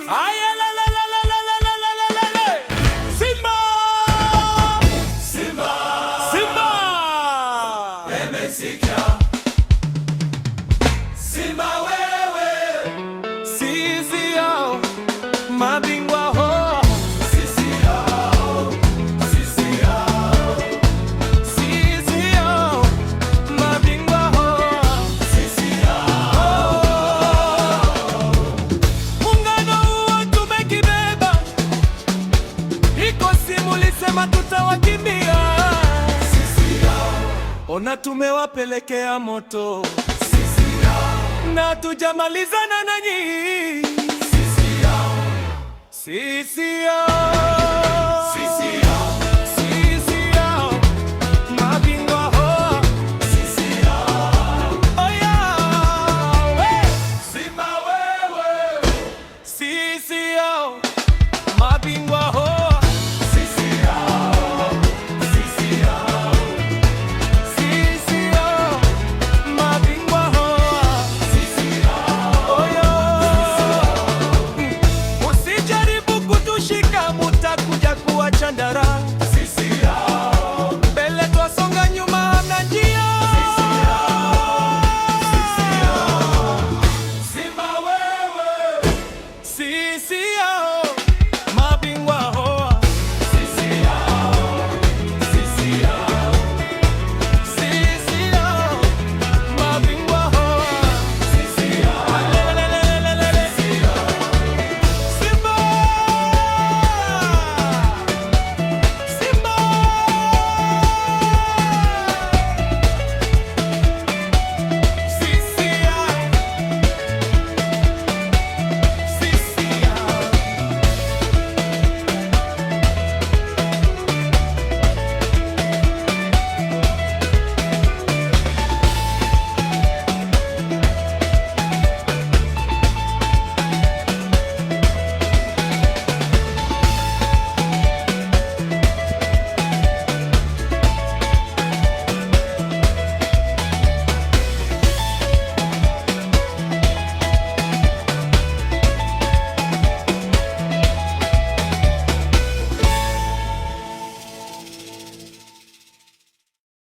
Aya la la la la la la la la la la. Simba! Simba! Simba! Nimesikia. Simba wewe. Sisi hao mabingwa ho. Sisi hao. Sisi hao. Sisi hao mabingwa ho. Sisi hao. Muungano huo tumekibeba. Iko simu lisema tutawakimbia. Sisi hao. Ona tumewapelekea moto. Sisi hao. Na tujamalizana nanyi. Sisi hao. Sisi hao.